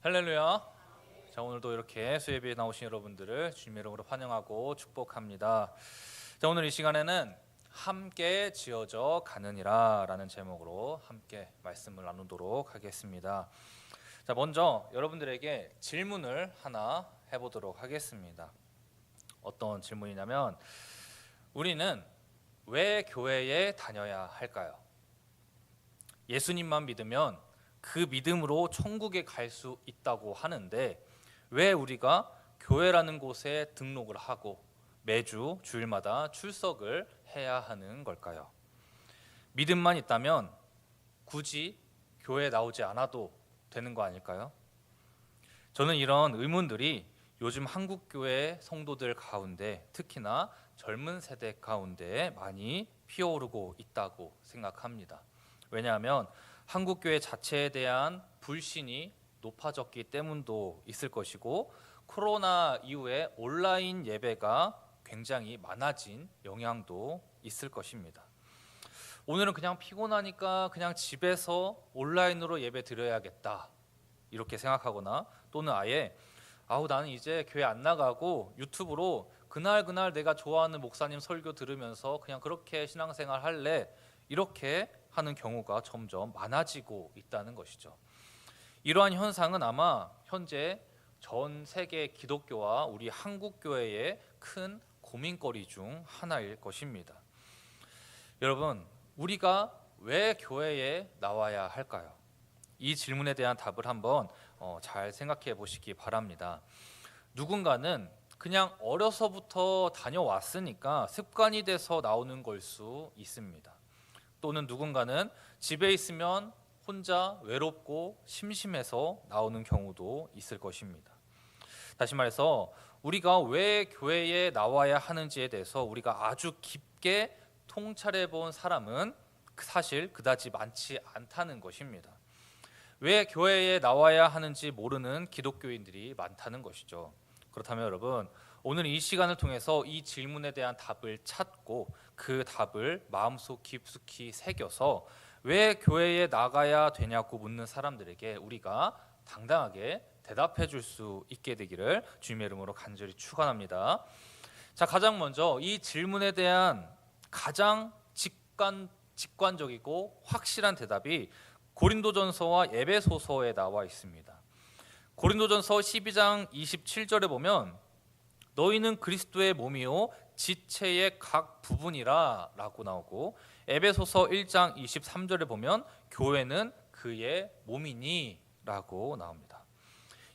할렐루야. 자, 오늘도 이렇게 수예비에 나오신 여러분들을 주님의 이름으로 환영하고 축복합니다. 자, 오늘 이 시간에는 함께 지어져 가느니라 라는 제목으로 함께 말씀을 나누도록 하겠습니다. 자, 먼저 여러분들에게 질문을 하나 해보도록 하겠습니다. 어떤 질문이냐면, 우리는 왜 교회에 다녀야 할까요? 예수님만 믿으면 그 믿음으로 천국에 갈 수 있다고 하는데, 왜 우리가 교회라는 곳에 등록을 하고 매주 주일마다 출석을 해야 하는 걸까요? 믿음만 있다면 굳이 교회에 나오지 않아도 되는 거 아닐까요? 저는 이런 의문들이 요즘 한국교회 성도들 가운데, 특히나 젊은 세대 가운데 많이 피어오르고 있다고 생각합니다. 왜냐하면 한국교회 자체에 대한 불신이 높아졌기 때문도 있을 것이고, 코로나 이후에 온라인 예배가 굉장히 많아진 영향도 있을 것입니다. 오늘은 그냥 피곤하니까 그냥 집에서 온라인으로 예배 드려야겠다 이렇게 생각하거나, 또는 아예 나는 이제 교회 안 나가고 유튜브로 그날 내가 좋아하는 목사님 설교 들으면서 그냥 그렇게 신앙생활 할래, 이렇게 하는 경우가 점점 많아지고 있다는 것이죠. 이러한 현상은 아마 현재 전 세계 기독교와 우리 한국교회의 큰 고민거리 중 하나일 것입니다. 여러분, 우리가 왜 교회에 나와야 할까요? 이 질문에 대한 답을 한번 잘 생각해 보시기 바랍니다. 누군가는 그냥 어려서부터 다녀왔으니까 습관이 돼서 나오는 걸 수 있습니다. 또는 누군가는 집에 있으면 혼자 외롭고 심심해서 나오는 경우도 있을 것입니다. 다시 말해서 우리가 왜 교회에 나와야 하는지에 대해서 우리가 아주 깊게 통찰해 본 사람은 사실 그다지 많지 않다는 것입니다. 왜 교회에 나와야 하는지 모르는 기독교인들이 많다는 것이죠. 그렇다면 여러분, 오늘 이 시간을 통해서 이 질문에 대한 답을 찾고 그 답을 마음속 깊숙이 새겨서 왜 교회에 나가야 되냐고 묻는 사람들에게 우리가 당당하게 대답해 줄 수 있게 되기를 주님의 이름으로 간절히 축원합니다. 자, 가장 먼저 이 질문에 대한 가장 직관적이고 확실한 대답이 고린도전서와 에베소서에 나와 있습니다. 고린도전서 12장 27절에 보면 너희는 그리스도의 몸이요 지체의 각 부분이라 라고 나오고, 에베소서 1장 23절에 보면 교회는 그의 몸이니 라고 나옵니다.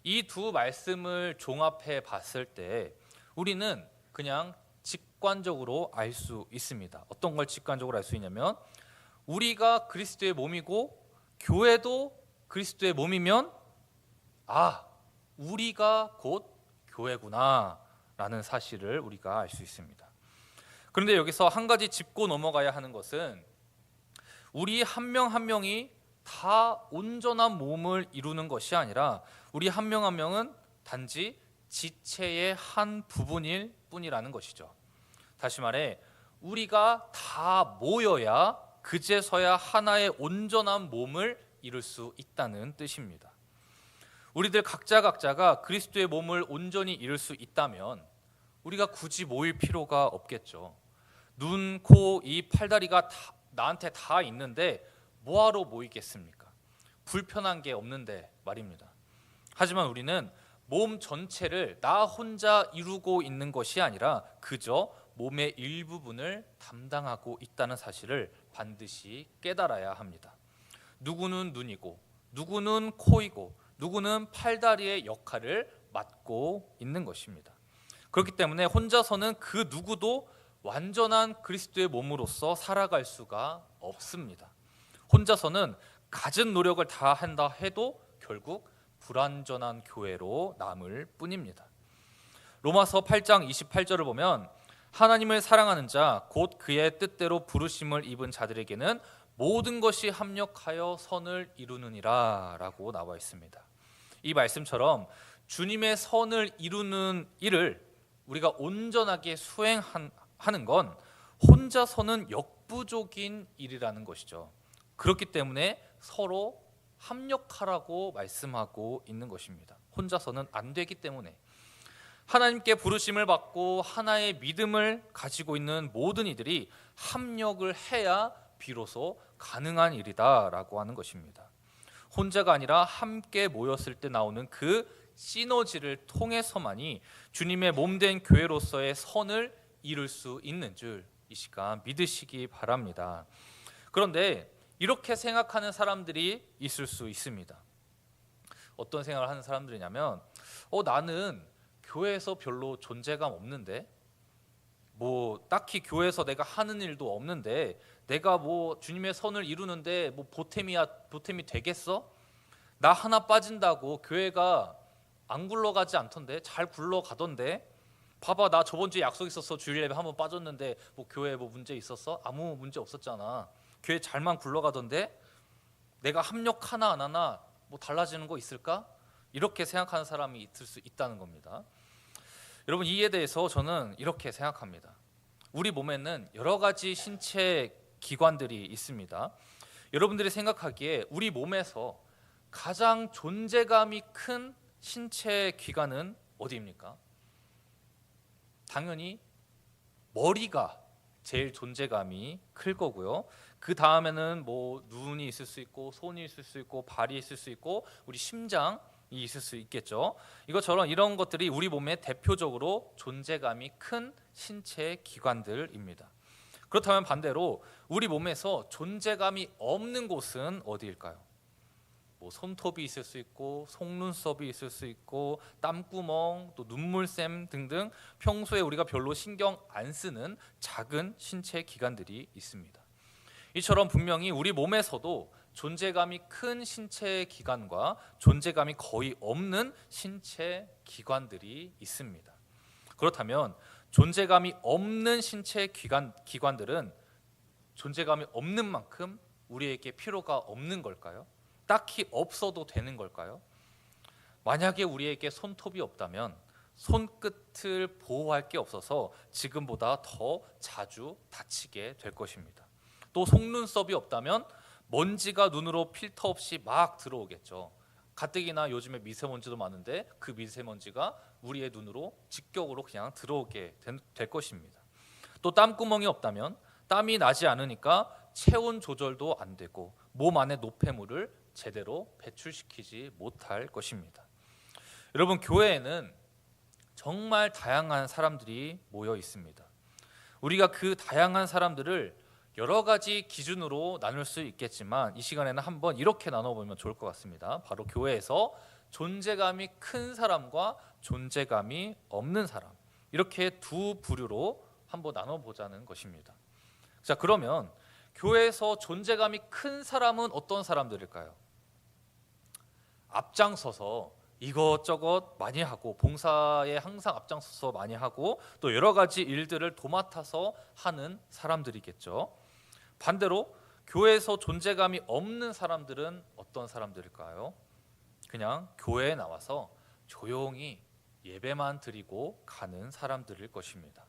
이 두 말씀을 종합해 봤을 때 우리는 그냥 직관적으로 알 수 있습니다. 어떤 걸 직관적으로 알 수 있냐면, 우리가 그리스도의 몸이고 교회도 그리스도의 몸이면 우리가 곧 교회구나 라는 사실을 우리가 알 수 있습니다. 그런데 여기서 한 가지 짚고 넘어가야 하는 것은, 우리 한 명 한 명이 다 온전한 몸을 이루는 것이 아니라 우리 한 명 한 명은 단지 지체의 한 부분일 뿐이라는 것이죠. 다시 말해, 우리가 다 모여야 그제서야 하나의 온전한 몸을 이룰 수 있다는 뜻입니다. 우리들 각자가 그리스도의 몸을 온전히 이룰 수 있다면 우리가 굳이 모일 필요가 없겠죠. 눈, 코, 입, 팔다리가 나한테 다 있는데 뭐하러 모이겠습니까? 불편한 게 없는데 말입니다. 하지만 우리는 몸 전체를 나 혼자 이루고 있는 것이 아니라 그저 몸의 일부분을 담당하고 있다는 사실을 반드시 깨달아야 합니다. 누구는 눈이고, 누구는 코이고, 누구는 팔다리의 역할을 맡고 있는 것입니다. 그렇기 때문에 혼자서는 그 누구도 완전한 그리스도의 몸으로서 살아갈 수가 없습니다. 혼자서는 갖은 노력을 다 한다 해도 결국 불완전한 교회로 남을 뿐입니다. 로마서 8장 28절을 보면, 하나님을 사랑하는 자 곧 그의 뜻대로 부르심을 입은 자들에게는 모든 것이 합력하여 선을 이루느니라 라고 나와 있습니다. 이 말씀처럼 주님의 선을 이루는 일을 우리가 온전하게 수행하는 건 혼자서는 역부족인 일이라는 것이죠. 그렇기 때문에 서로 합력하라고 말씀하고 있는 것입니다. 혼자서는 안 되기 때문에 하나님께 부르심을 받고 하나의 믿음을 가지고 있는 모든 이들이 합력을 해야 비로소 가능한 일이다라고 하는 것입니다. 혼자가 아니라 함께 모였을 때 나오는 그 시너지를 통해서만이 주님의 몸된 교회로서의 선을 이룰 수 있는 줄 이 시간 믿으시기 바랍니다. 그런데 이렇게 생각하는 사람들이 있을 수 있습니다. 어떤 생각을 하는 사람들이냐면 나는 교회에서 별로 존재감 없는데, 뭐 딱히 교회에서 내가 하는 일도 없는데 내가 뭐 주님의 선을 이루는데 뭐 보탬이 되겠어? 나 하나 빠진다고 교회가 안 굴러가지 않던데, 잘 굴러가던데. 봐봐, 나 저번 주에 약속 있었어. 주일 예배 한번 빠졌는데 뭐 교회에 뭐 문제 있었어? 아무 문제 없었잖아. 교회 잘만 굴러가던데 내가 합력 하나 안 하나 뭐 달라지는 거 있을까? 이렇게 생각하는 사람이 있을 수 있다는 겁니다. 여러분, 이에 대해서 저는 이렇게 생각합니다. 우리 몸에는 여러 가지 신체 기관들이 있습니다. 여러분들이 생각하기에 우리 몸에서 가장 존재감이 큰 신체 기관은 어디입니까? 당연히 머리가 제일 존재감이 클 거고요. 그 다음에는 뭐 눈이 있을 수 있고 손이 있을 수 있고 발이 있을 수 있고 우리 심장이 있을 수 있겠죠. 이것처럼 이런 것들이 우리 몸에 대표적으로 존재감이 큰 신체 기관들입니다. 그렇다면 반대로 우리 몸에서 존재감이 없는 곳은 어디일까요? 뭐 손톱이 있을 수 있고 속눈썹이 있을 수 있고 땀구멍, 또 눈물샘 등등 평소에 우리가 별로 신경 안 쓰는 작은 신체 기관들이 있습니다. 이처럼 분명히 우리 몸에서도 존재감이 큰 신체 기관과 존재감이 거의 없는 신체 기관들이 있습니다. 그렇다면 존재감이 없는 신체 기관들은 존재감이 없는 만큼 우리에게 필요가 없는 걸까요? 딱히 없어도 되는 걸까요? 만약에 우리에게 손톱이 없다면 손끝을 보호할 게 없어서 지금보다 더 자주 다치게 될 것입니다. 또 속눈썹이 없다면 먼지가 눈으로 필터 없이 막 들어오겠죠. 가뜩이나 요즘에 미세먼지도 많은데 그 미세먼지가 우리의 눈으로 직격으로 그냥 들어오게 될 것입니다. 또 땀구멍이 없다면 땀이 나지 않으니까 체온 조절도 안 되고 몸 안에 노폐물을 제대로 배출시키지 못할 것입니다. 여러분, 교회에는 정말 다양한 사람들이 모여 있습니다. 우리가 그 다양한 사람들을 여러 가지 기준으로 나눌 수 있겠지만 이 시간에는 한번 이렇게 나눠보면 좋을 것 같습니다. 바로 교회에서 존재감이 큰 사람과 존재감이 없는 사람, 이렇게 두 부류로 한번 나눠보자는 것입니다. 자, 그러면 교회에서 존재감이 큰 사람은 어떤 사람들일까요? 앞장서서 이것저것 많이 하고 봉사에 항상 앞장서서 많이 하고 또 여러 가지 일들을 도맡아서 하는 사람들이겠죠. 반대로 교회에서 존재감이 없는 사람들은 어떤 사람들일까요? 그냥 교회에 나와서 조용히 예배만 드리고 가는 사람들일 것입니다.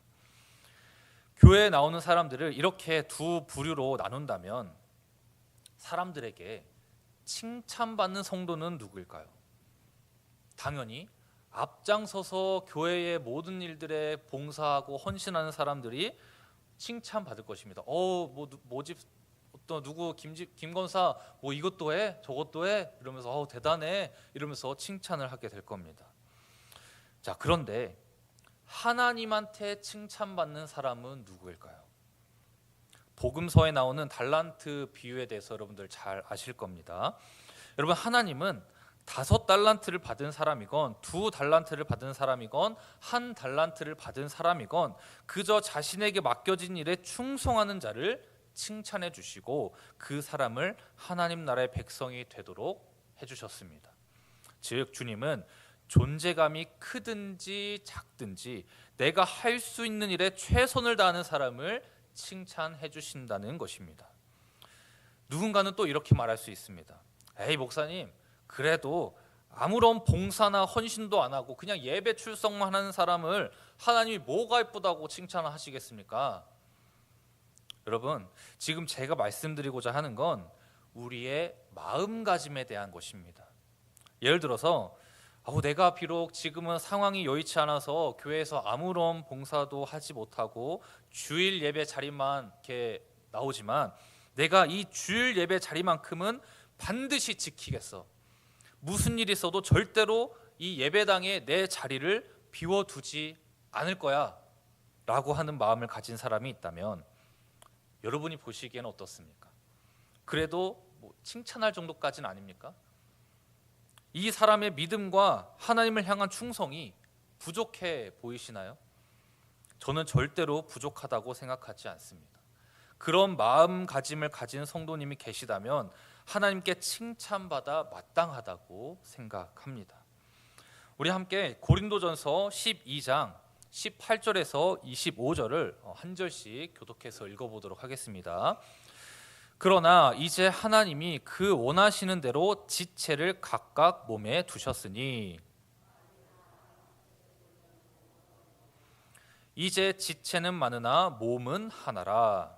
교회에 나오는 사람들을 이렇게 두 부류로 나눈다면 사람들에게 칭찬받는 성도는 누구일까요? 당연히 앞장서서 교회의 모든 일들에 봉사하고 헌신하는 사람들이 칭찬받을 것입니다. 모집 또 누구 김건사 뭐 이것도 해 저것도 해 이러면서 대단해 이러면서 칭찬을 하게 될 겁니다. 자, 그런데 하나님한테 칭찬받는 사람은 누구일까요? 복음서에 나오는 달란트 비유에 대해서 여러분들 잘 아실 겁니다. 여러분, 하나님은 5달란트를 받은 사람이건 2달란트를 받은 사람이건 1달란트를 받은 사람이건 그저 자신에게 맡겨진 일에 충성하는 자를 칭찬해 주시고 그 사람을 하나님 나라의 백성이 되도록 해주셨습니다. 즉, 주님은 존재감이 크든지 작든지 내가 할 수 있는 일에 최선을 다하는 사람을 칭찬해 주신다는 것입니다. 누군가는 또 이렇게 말할 수 있습니다. 에이, 목사님, 그래도 아무런 봉사나 헌신도 안 하고 그냥 예배 출석만 하는 사람을 하나님이 뭐가 예쁘다고 칭찬을 하시겠습니까? 여러분, 지금 제가 말씀드리고자 하는 건 우리의 마음가짐에 대한 것입니다. 예를 들어서 내가 비록 지금은 상황이 여의치 않아서 교회에서 아무런 봉사도 하지 못하고 주일 예배 자리만 이렇게 나오지만 내가 이 주일 예배 자리만큼은 반드시 지키겠어. 무슨 일이 있어도 절대로 이 예배당에 내 자리를 비워두지 않을 거야 라고 하는 마음을 가진 사람이 있다면 여러분이 보시기에는 어떻습니까? 그래도 칭찬할 정도까지는 아닙니까? 이 사람의 믿음과 하나님을 향한 충성이 부족해 보이시나요? 저는 절대로 부족하다고 생각하지 않습니다. 그런 마음가짐을 가진 성도님이 계시다면 하나님께 칭찬받아 마땅하다고 생각합니다. 우리 함께 고린도전서 12장 18절에서 25절을 한 절씩 교독해서 읽어보도록 하겠습니다. 그러나 이제 하나님이 그 원하시는 대로 지체를 각각 몸에 두셨으니 이제 지체는 많으나 몸은 하나라.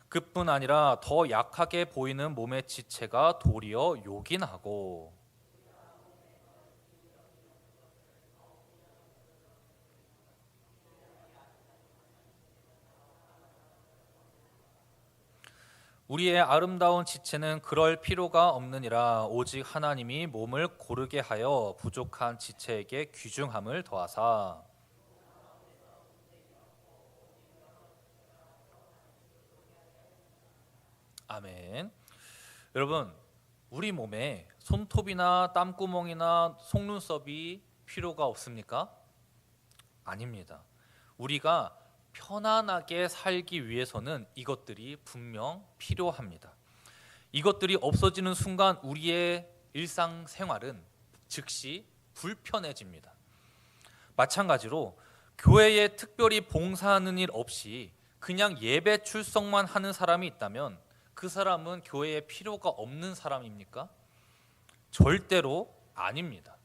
그뿐 아니라 더 약하게 보이는 몸의 지체가 도리어 요긴하고 우리의 아름다운 지체는 그럴 필요가 없느니라. 오직 하나님이 몸을 고르게 하여 부족한 지체에게 귀중함을 더하사. 아멘. 여러분, 우리 몸에 손톱이나 땀구멍이나 속눈썹이 필요가 없습니까? 아닙니다. 우리가 편안하게 살기 위해서는 이것들이 분명 필요합니다. 이것들이 없어지는 순간 우리의 일상생활은 즉시 불편해집니다. 마찬가지로 교회에 특별히 봉사하는 일 없이 그냥 예배 출석만 하는 사람이 있다면 그 사람은 교회에 필요가 없는 사람입니까? 절대로 아닙니다.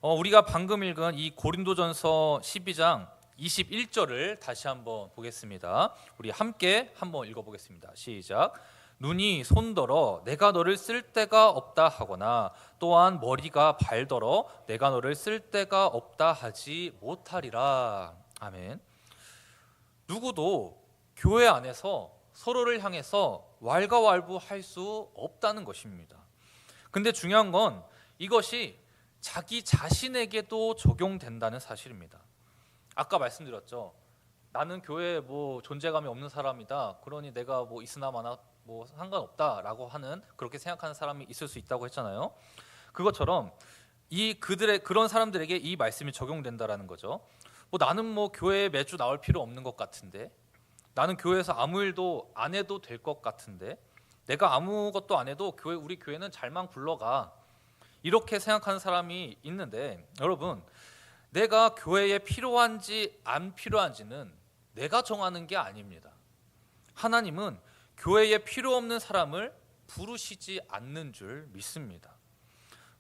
우리가 방금 읽은 이 고린도전서 12장 21절을 다시 한번 보겠습니다. 우리 함께 한번 읽어보겠습니다. 시작. 눈이 손더러 내가 너를 쓸 데가 없다 하거나 또한 머리가 발더러 내가 너를 쓸 데가 없다 하지 못하리라. 아멘. 누구도 교회 안에서 서로를 향해서 왈가왈부할 수 없다는 것입니다. 근데 중요한 건 이것이 자기 자신에게도 적용된다는 사실입니다. 아까 말씀드렸죠. 나는 교회에 존재감이 없는 사람이다. 그러니 내가 있으나 마나 상관없다라고 하는 그렇게 생각하는 사람이 있을 수 있다고 했잖아요. 그것처럼 그런 사람들에게 이 말씀이 적용된다라는 거죠. 나는 교회에 매주 나올 필요 없는 것 같은데, 나는 교회에서 아무 일도 안 해도 될 것 같은데, 내가 아무것도 안 해도 우리 교회는 잘만 굴러가, 이렇게 생각하는 사람이 있는데, 여러분, 내가 교회에 필요한지 안 필요한지는 내가 정하는 게 아닙니다. 하나님은 교회에 필요 없는 사람을 부르시지 않는 줄 믿습니다.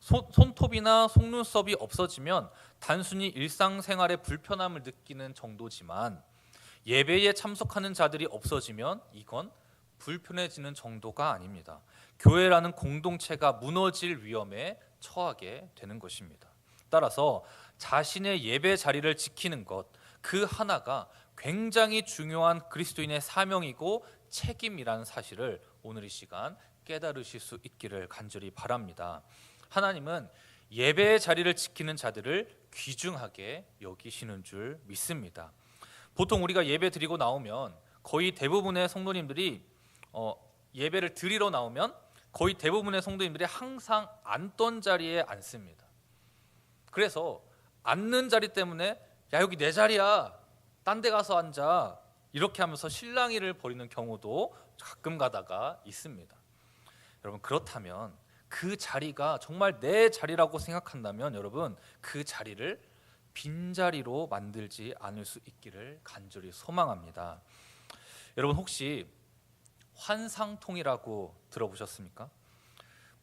손톱이나 속눈썹이 없어지면 단순히 일상생활에 불편함을 느끼는 정도지만 예배에 참석하는 자들이 없어지면 이건 불편해지는 정도가 아닙니다. 교회라는 공동체가 무너질 위험에 처하게 되는 것입니다. 따라서 자신의 예배 자리를 지키는 것, 그 하나가 굉장히 중요한 그리스도인의 사명이고 책임이라는 사실을 오늘 이 시간 깨달으실 수 있기를 간절히 바랍니다. 하나님은 예배의 자리를 지키는 자들을 귀중하게 여기시는 줄 믿습니다. 보통 우리가 예배 드리고 나오면 거의 대부분의 성도님들이 예배를 드리러 나오면 거의 대부분의 성도님들이 항상 앉던 자리에 앉습니다. 그래서 앉는 자리 때문에 야 여기 내 자리야, 딴 데 가서 앉아, 이렇게 하면서 실랑이를 벌이는 경우도 가끔 가다가 있습니다. 여러분, 그렇다면 그 자리가 정말 내 자리라고 생각한다면 여러분, 그 자리를 빈자리로 만들지 않을 수 있기를 간절히 소망합니다. 여러분, 혹시 환상통이라고 들어보셨습니까?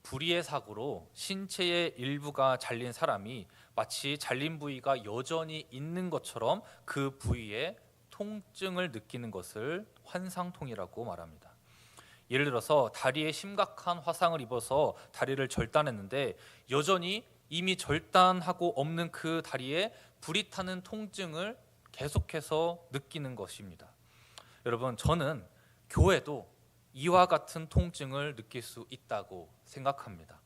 불의의 사고로 신체의 일부가 잘린 사람이 마치 잘린 부위가 여전히 있는 것처럼 그 부위에 통증을 느끼는 것을 환상통이라고 말합니다. 예를 들어서 다리에 심각한 화상을 입어서 다리를 절단했는데 여전히 이미 절단하고 없는 그 다리에 불이 타는 통증을 계속해서 느끼는 것입니다. 여러분, 저는 교회도 이와 같은 통증을 느낄 수 있다고 생각합니다.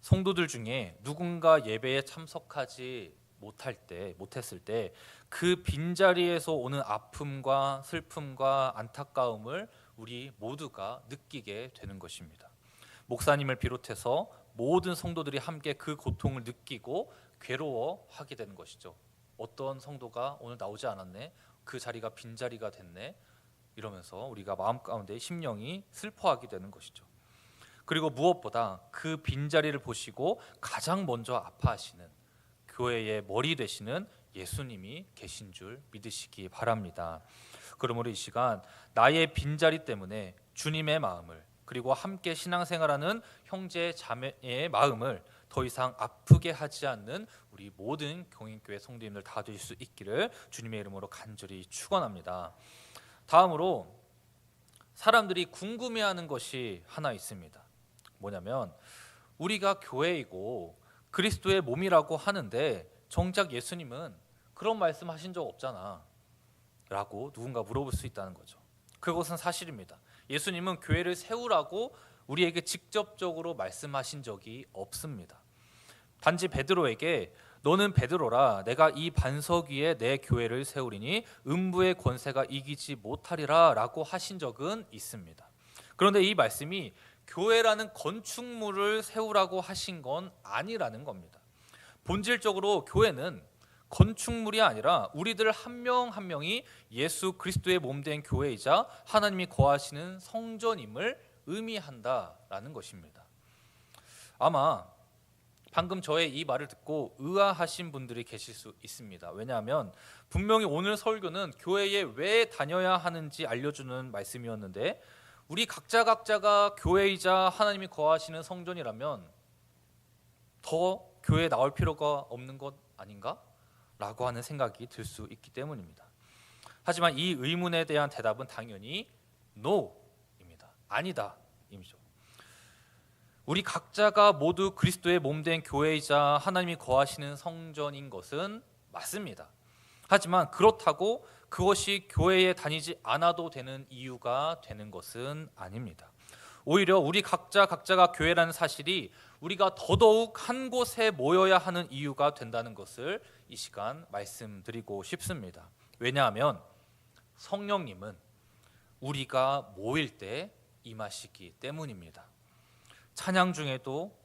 성도들 중에 누군가 예배에 참석하지 못했을 때 그 빈자리에서 오는 아픔과 슬픔과 안타까움을 우리 모두가 느끼게 되는 것입니다. 목사님을 비롯해서 모든 성도들이 함께 그 고통을 느끼고 괴로워하게 되는 것이죠. 어떤 성도가 오늘 나오지 않았네, 그 자리가 빈자리가 됐네, 이러면서 우리가 마음 가운데 심령이 슬퍼하게 되는 것이죠. 그리고 무엇보다 그 빈자리를 보시고 가장 먼저 아파하시는 교회의 머리 되시는 예수님이 계신 줄 믿으시기 바랍니다. 그러므로 이 시간 나의 빈자리 때문에 주님의 마음을, 그리고 함께 신앙생활하는 형제 자매의 마음을 더 이상 아프게 하지 않는 우리 모든 경인교회 성도님들 다 되실 수 있기를 주님의 이름으로 간절히 축원합니다. 다음으로 사람들이 궁금해하는 것이 하나 있습니다. 뭐냐면 우리가 교회이고 그리스도의 몸이라고 하는데 정작 예수님은 그런 말씀하신 적 없잖아 라고 누군가 물어볼 수 있다는 거죠. 그것은 사실입니다. 예수님은 교회를 세우라고 우리에게 직접적으로 말씀하신 적이 없습니다. 단지 베드로에게 너는 베드로라, 내가 이 반석 위에 내 교회를 세우리니 음부의 권세가 이기지 못하리라 라고 하신 적은 있습니다. 그런데 이 말씀이 교회라는 건축물을 세우라고 하신 건 아니라는 겁니다. 본질적으로 교회는 건축물이 아니라 우리들 한 명 한 명이 예수 그리스도의 몸된 교회이자 하나님이 거하시는 성전임을 의미한다라는 것입니다. 아마 방금 저의 이 말을 듣고 의아하신 분들이 계실 수 있습니다. 왜냐하면 분명히 오늘 설교는 교회에 왜 다녀야 하는지 알려주는 말씀이었는데 우리 각자가 교회이자 하나님이 거하시는 성전이라면 더 교회에 나올 필요가 없는 것 아닌가? 라고 하는 생각이 들 수 있기 때문입니다. 하지만 이 의문에 대한 대답은 당연히 NO입니다. 아니다 임이죠. 우리 각자가 모두 그리스도의 몸된 교회이자 하나님이 거하시는 성전인 것은 맞습니다. 하지만 그렇다고 그것이 교회에 다니지 않아도 되는 이유가 되는 것은 아닙니다. 오히려 우리 각자가 교회라는 사실이 우리가 더더욱 한 곳에 모여야 하는 이유가 된다는 것을 이 시간 말씀드리고 싶습니다. 왜냐하면 성령님은 우리가 모일 때 임하시기 때문입니다. 찬양 중에도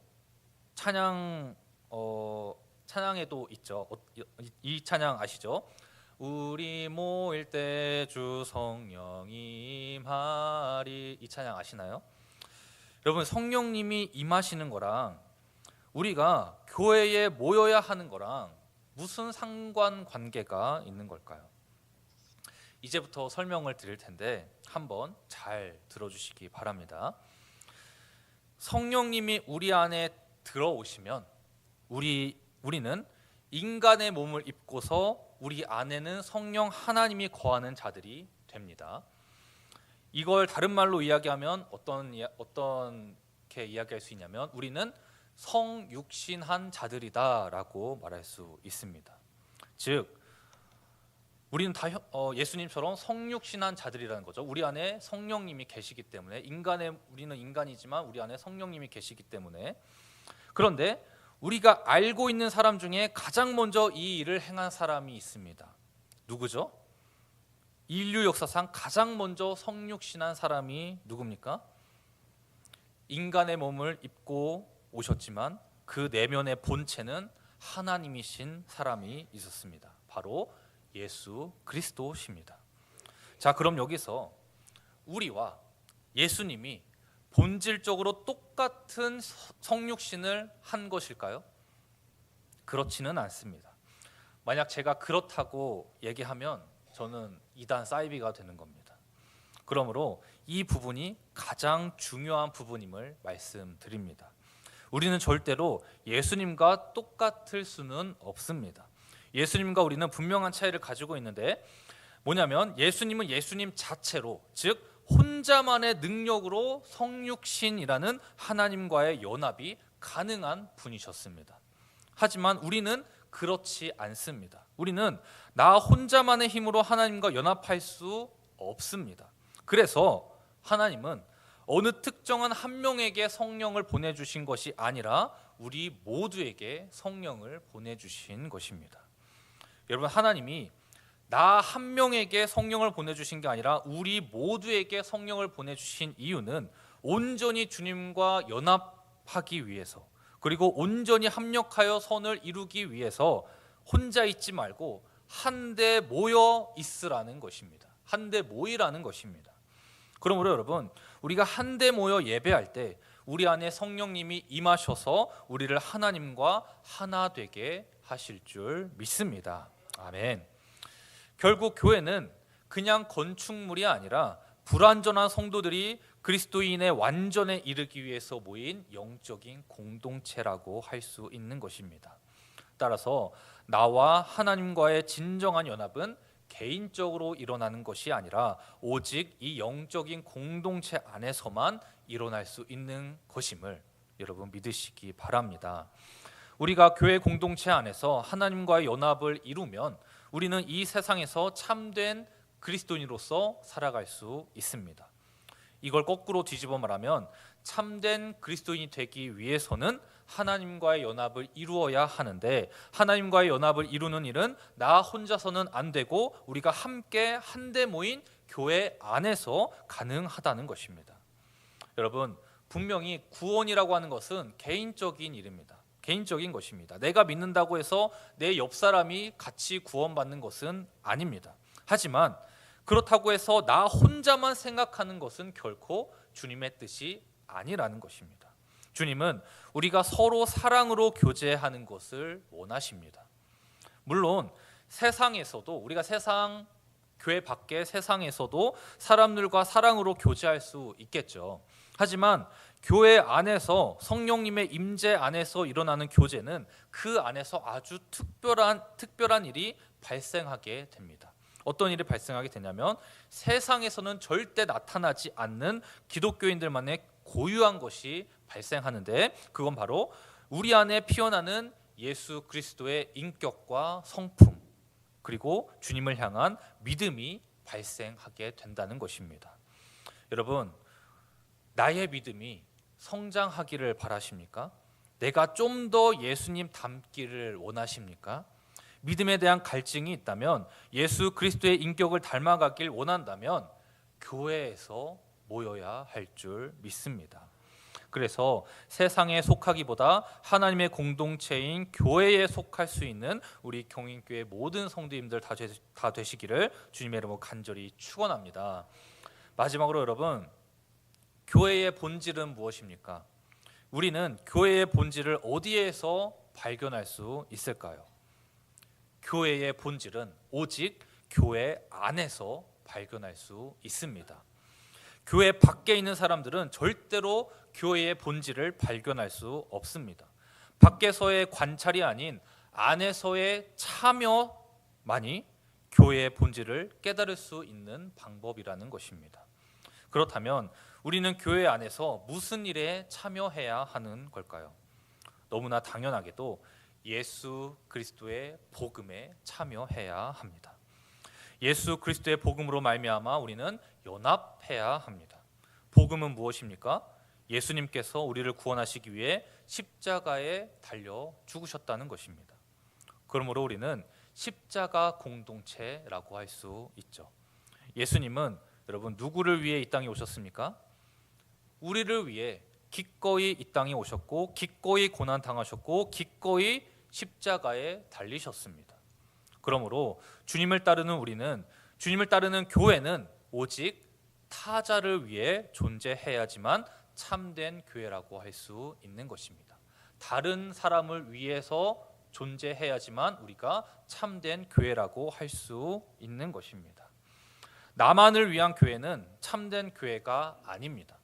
찬양에도 있죠. 이 찬양 아시죠? 우리 모일 때 주 성령이 임하리, 이 찬양 아시나요? 여러분, 성령님이 임하시는 거랑 우리가 교회에 모여야 하는 거랑 무슨 상관관계가 있는 걸까요? 이제부터 설명을 드릴 텐데 한번 잘 들어주시기 바랍니다. 성령님이 우리 안에 들어오시면 우리는 인간의 몸을 입고서 우리 안에는 성령 하나님이 거하는 자들이 됩니다. 이걸 다른 말로 이야기하면 어떻게 이야기할 수 있냐면 우리는 성육신한 자들이다라고 말할 수 있습니다. 즉 우리는 다 예수님처럼 성육신한 자들이라는 거죠. 우리 안에 성령님이 계시기 때문에 우리는 인간이지만 우리 안에 성령님이 계시기 때문에. 그런데 우리가 알고 있는 사람 중에 가장 먼저 이 일을 행한 사람이 있습니다. 누구죠? 인류 역사상 가장 먼저 성육신한 사람이 누굽니까? 인간의 몸을 입고 오셨지만 그 내면의 본체는 하나님이신 사람이 있었습니다. 바로 예수 그리스도십니다. 자, 그럼 여기서 우리와 예수님이 본질적으로 똑같은 성육신을 한 것일까요? 그렇지는 않습니다. 만약 제가 그렇다고 얘기하면 저는 이단 사이비가 되는 겁니다. 그러므로 이 부분이 가장 중요한 부분임을 말씀드립니다. 우리는 절대로 예수님과 똑같을 수는 없습니다. 예수님과 우리는 분명한 차이를 가지고 있는데 뭐냐면 예수님은 예수님 자체로, 즉 혼자만의 능력으로 성육신이라는 하나님과의 연합이 가능한 분이셨습니다. 하지만 우리는 그렇지 않습니다. 우리는 나 혼자만의 힘으로 하나님과 연합할 수 없습니다. 그래서 하나님은 어느 특정한 한 명에게 성령을 보내주신 것이 아니라 우리 모두에게 성령을 보내주신 것입니다. 여러분, 하나님이 나 한 명에게 성령을 보내주신 게 아니라 우리 모두에게 성령을 보내주신 이유는 온전히 주님과 연합하기 위해서, 그리고 온전히 합력하여 선을 이루기 위해서 혼자 있지 말고 한데 모여 있으라는 것입니다. 한데 모이라는 것입니다. 그러므로 여러분, 우리가 한데 모여 예배할 때 우리 안에 성령님이 임하셔서 우리를 하나님과 하나 되게 하실 줄 믿습니다. 아멘. 결국 교회는 그냥 건축물이 아니라 불완전한 성도들이 그리스도인의 완전에 이르기 위해서 모인 영적인 공동체라고 할 수 있는 것입니다. 따라서 나와 하나님과의 진정한 연합은 개인적으로 일어나는 것이 아니라 오직 이 영적인 공동체 안에서만 일어날 수 있는 것임을 여러분 믿으시기 바랍니다. 우리가 교회 공동체 안에서 하나님과의 연합을 이루면 우리는 이 세상에서 참된 그리스도인으로서 살아갈 수 있습니다. 이걸 거꾸로 뒤집어 말하면 참된 그리스도인이 되기 위해서는 하나님과의 연합을 이루어야 하는데, 하나님과의 연합을 이루는 일은 나 혼자서는 안 되고 우리가 함께 한데 모인 교회 안에서 가능하다는 것입니다. 여러분, 분명히 구원이라고 하는 것은 개인적인 일입니다. 개인적인 것입니다. 내가 믿는다고 해서 내 옆 사람이 같이 구원받는 것은 아닙니다. 하지만 그렇다고 해서 나 혼자만 생각하는 것은 결코 주님의 뜻이 아니라는 것입니다. 주님은 우리가 서로 사랑으로 교제하는 것을 원하십니다. 물론 세상에서도, 우리가 세상, 교회 밖의 세상에서도 사람들과 사랑으로 교제할 수 있겠죠. 하지만 교회 안에서, 성령님의 임재 안에서 일어나는 교제는 그 안에서 아주 특별한 일이 발생하게 됩니다. 어떤 일이 발생하게 되냐면 세상에서는 절대 나타나지 않는 기독교인들만의 고유한 것이 발생하는데, 그건 바로 우리 안에 피어나는 예수 그리스도의 인격과 성품, 그리고 주님을 향한 믿음이 발생하게 된다는 것입니다. 여러분, 나의 믿음이 성장하기를 바라십니까? 내가 좀 더 예수님 닮기를 원하십니까? 믿음에 대한 갈증이 있다면, 예수 그리스도의 인격을 닮아가길 원한다면 교회에서 모여야 할 줄 믿습니다. 그래서 세상에 속하기보다 하나님의 공동체인 교회에 속할 수 있는 우리 경인교회 모든 성도님들 다 되시기를 주님의 이름으로 간절히 축원합니다. 마지막으로 여러분, 교회의 본질은 무엇입니까? 우리는 교회의 본질을 어디에서 발견할 수 있을까요? 교회의 본질은 오직 교회 안에서 발견할 수 있습니다. 교회 밖에 있는 사람들은 절대로 교회의 본질을 발견할 수 없습니다. 밖에서의 관찰이 아닌 안에서의 참여만이 교회의 본질을 깨달을 수 있는 방법이라는 것입니다. 그렇다면 우리는 교회 안에서 무슨 일에 참여해야 하는 걸까요? 너무나 당연하게도 예수 그리스도의 복음에 참여해야 합니다. 예수 그리스도의 복음으로 말미암아 우리는 연합해야 합니다. 복음은 무엇입니까? 예수님께서 우리를 구원하시기 위해 십자가에 달려 죽으셨다는 것입니다. 그러므로 우리는 십자가 공동체라고 할 수 있죠. 예수님은 여러분 누구를 위해 이 땅에 오셨습니까? 우리를 위해 기꺼이 이 땅에 오셨고, 기꺼이 고난 당하셨고, 기꺼이 십자가에 달리셨습니다. 그러므로 주님을 따르는 우리는, 주님을 따르는 교회는 오직 타자를 위해 존재해야지만 참된 교회라고 할 수 있는 것입니다. 다른 사람을 위해서 존재해야지만 우리가 참된 교회라고 할 수 있는 것입니다. 나만을 위한 교회는 참된 교회가 아닙니다.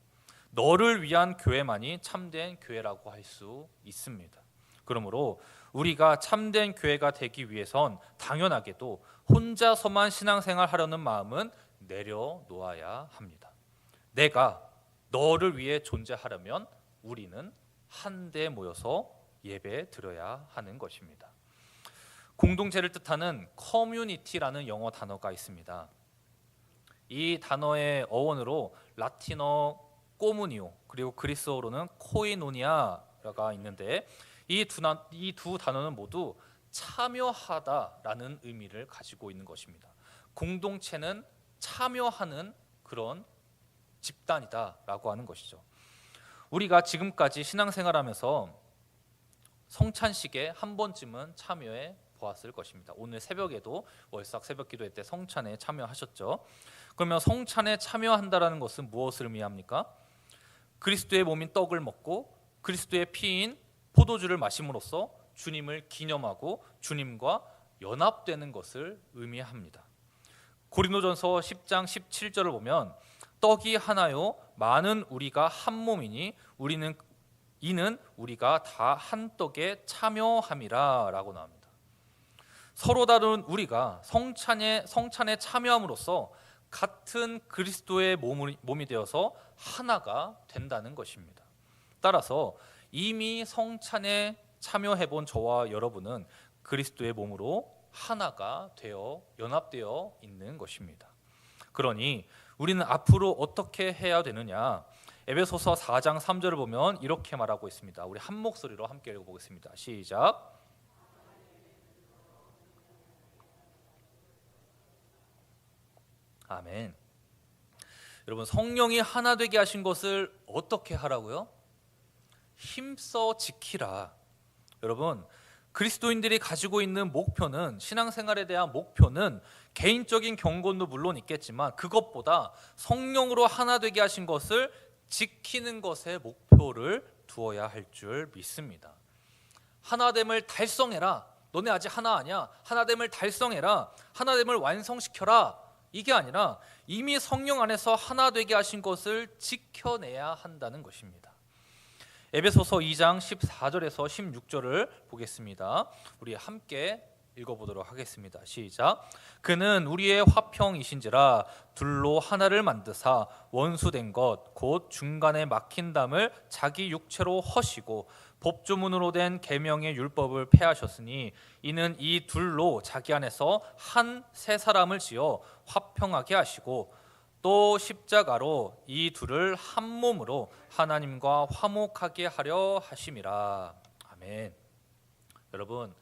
너를 위한 교회만이 참된 교회라고 할 수 있습니다. 그러므로 우리가 참된 교회가 되기 위해선 당연하게도 혼자서만 신앙생활 하려는 마음은 내려놓아야 합니다. 내가 너를 위해 존재하려면 우리는 한데 모여서 예배 드려야 하는 것입니다. 공동체를 뜻하는 커뮤니티라는 영어 단어가 있습니다. 이 단어의 어원으로 라틴어 꼬무니오 그리고 그리스어로는 코이노니아가 있는데 이 두 단어는 모두 참여하다라는 의미를 가지고 있는 것입니다. 공동체는 참여하는 그런 집단이다라고 하는 것이죠. 우리가 지금까지 신앙생활하면서 성찬식에 한 번쯤은 참여해 보았을 것입니다. 오늘 새벽에도 월삭 새벽기도회 때 성찬에 참여하셨죠. 그러면 성찬에 참여한다라는 것은 무엇을 의미합니까? 그리스도의 몸인 떡을 먹고 그리스도의 피인 포도주를 마심으로써 주님을 기념하고 주님과 연합되는 것을 의미합니다. 고린도전서 10장 17절을 보면 떡이 하나요 많은 우리가 한 몸이니 이는 우리가 다 한 떡에 참여함이라 라고 나옵니다. 서로 다른 우리가 성찬에 참여함으로써 같은 그리스도의 몸이 되어서 하나가 된다는 것입니다. 따라서 이미 성찬에 참여해본 저와 여러분은 그리스도의 몸으로 하나가 되어 연합되어 있는 것입니다. 그러니 우리는 앞으로 어떻게 해야 되느냐? 에베소서 4장 3절을 보면 이렇게 말하고 있습니다. 우리 한 목소리로 함께 읽어보겠습니다. 시작. 아멘. 여러분, 성령이 하나 되게 하신 것을 어떻게 하라고요? 힘써 지키라. 여러분, 그리스도인들이 가지고 있는 목표는, 신앙생활에 대한 목표는 개인적인 경건도 물론 있겠지만 그것보다 성령으로 하나 되게 하신 것을 지키는 것에 목표를 두어야 할 줄 믿습니다. 하나됨을 달성해라. 너네 아직 하나 아니야. 하나됨을 달성해라. 하나됨을 완성시켜라. 이게 아니라 이미 성령 안에서 하나 되게 하신 것을 지켜내야 한다는 것입니다. 에베소서 2장 14절에서 16절을 보겠습니다. 우리 함께 읽어보도록 하겠습니다. 시작. 그는 우리의 화평이신지라 둘로 하나를 만드사 원수된 것 곧 중간에 막힌 담을 자기 육체로 허시고 법조문으로 된 계명의 율법을 폐하셨으니 이는 이 둘로 자기 안에서 한 새 사람을 지어 화평하게 하시고 또 십자가로 이 둘을 한 몸으로 하나님과 화목하게 하려 하심이라. 아멘. 여러분,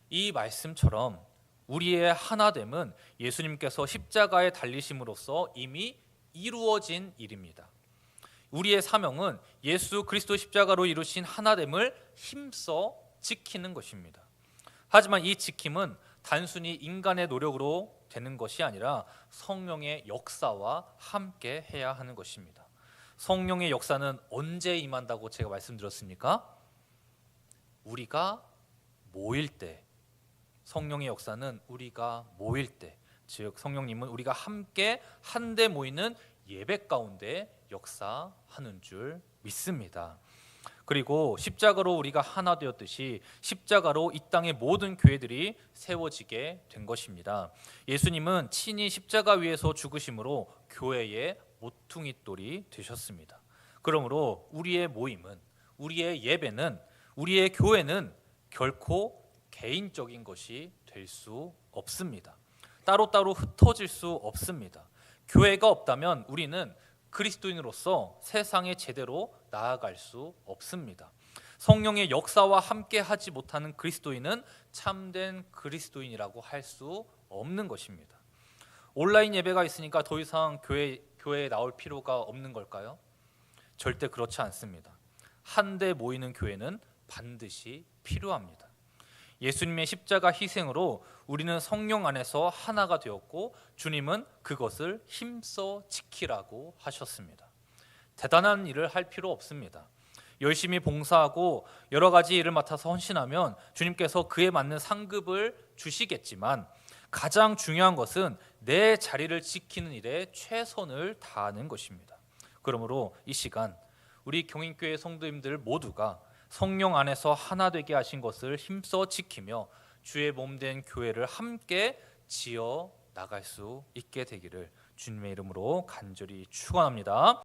이 말씀처럼 우리의 하나됨은 예수님께서 십자가에 달리심으로써 이미 이루어진 일입니다. 우리의 사명은 예수 그리스도 십자가로 이루신 하나됨을 힘써 지키는 것입니다. 하지만 이 지킴은 단순히 인간의 노력으로 되는 것이 아니라 성령의 역사와 함께 해야 하는 것입니다. 성령의 역사는 언제 임한다고 제가 말씀드렸습니까? 우리가 모일 때. 성령의 역사는 우리가 모일 때, 즉 성령님은 우리가 함께 한데 모이는 예배 가운데 역사하는 줄 믿습니다. 그리고 십자가로 우리가 하나 되었듯이 십자가로 이 땅의 모든 교회들이 세워지게 된 것입니다. 예수님은 친히 십자가 위에서 죽으심으로 교회의 모퉁이돌이 되셨습니다. 그러므로 우리의 모임은, 우리의 예배는, 우리의 교회는 결코 개인적인 것이 될 수 없습니다. 따로따로 흩어질 수 없습니다. 교회가 없다면 우리는 그리스도인으로서 세상에 제대로 나아갈 수 없습니다. 성령의 역사와 함께 하지 못하는 그리스도인은 참된 그리스도인이라고 할 수 없는 것입니다. 온라인 예배가 있으니까 더 이상 교회에 나올 필요가 없는 걸까요? 절대 그렇지 않습니다. 한데 모이는 교회는 반드시 필요합니다. 예수님의 십자가 희생으로 우리는 성령 안에서 하나가 되었고 주님은 그것을 힘써 지키라고 하셨습니다. 대단한 일을 할 필요 없습니다. 열심히 봉사하고 여러 가지 일을 맡아서 헌신하면 주님께서 그에 맞는 상급을 주시겠지만 가장 중요한 것은 내 자리를 지키는 일에 최선을 다하는 것입니다. 그러므로 이 시간 우리 경인교회 성도님들 모두가 성령 안에서 하나 되게 하신 것을 힘써 지키며 주의 몸 된 교회를 함께 지어 나갈 수 있게 되기를 주님의 이름으로 간절히 축원합니다.